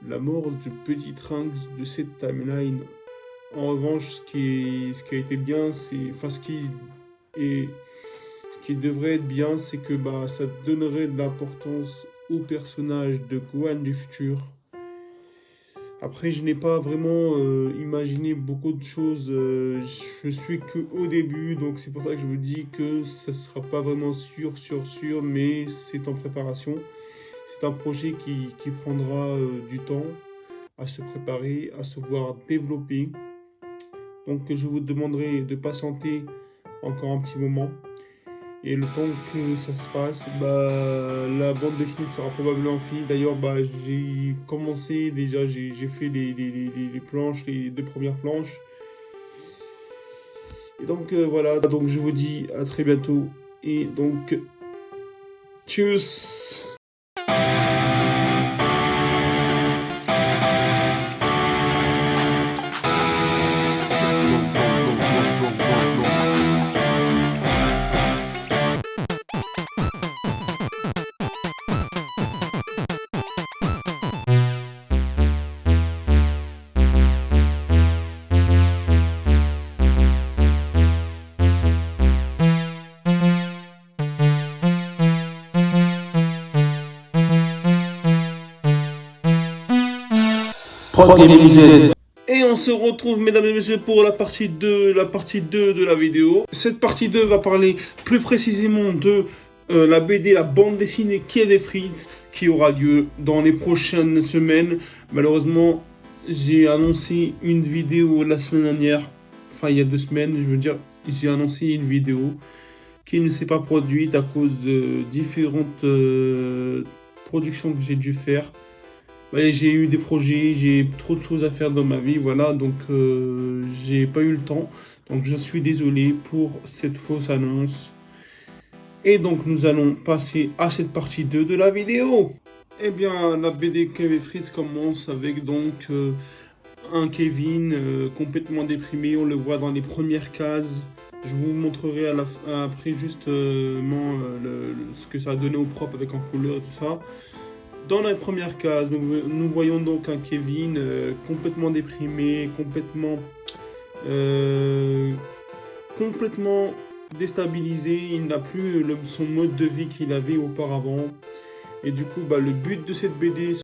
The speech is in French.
La mort de Petit Trunks de cette timeline. En revanche, ce qui a été bien, ce qui devrait être bien, c'est que ça donnerait de l'importance au personnage de Gohan du futur. Après, je n'ai pas vraiment imaginé beaucoup de choses. Je suis que au début, donc c'est pour ça que je vous dis que ça sera pas vraiment sûr, mais c'est en préparation. C'est un projet qui prendra du temps à se préparer, à se voir développer. Donc je vous demanderai de patienter encore un petit moment. Et le temps que ça se fasse, la bande dessinée sera probablement finie. D'ailleurs, j'ai commencé déjà, j'ai fait les planches, les deux premières planches. Et donc voilà, donc je vous dis à très bientôt. Et donc, tchuss! Et on se retrouve, mesdames et messieurs, pour la partie 2 de la vidéo. Cette partie 2 va parler plus précisément de la BD, la bande dessinée Kid et Fritz, qui aura lieu dans les prochaines semaines. Malheureusement, j'ai annoncé une vidéo la semaine dernière, enfin il y a 2 semaines, je veux dire, j'ai annoncé une vidéo qui ne s'est pas produite à cause de différentes productions que j'ai dû faire. J'ai eu des projets, j'ai trop de choses à faire dans ma vie, voilà, donc j'ai pas eu le temps. Donc je suis désolé pour cette fausse annonce. Et donc nous allons passer à cette partie 2 de la vidéo. Eh bien, la BD Kevin Fritz commence avec donc un Kevin complètement déprimé, on le voit dans les premières cases. Je vous montrerai après justement ce que ça a donné au propre avec en couleur et tout ça. Dans la première case, nous voyons donc un Kevin complètement déprimé, complètement déstabilisé. Il n'a plus son mode de vie qu'il avait auparavant. Et du coup, le but de cette BD,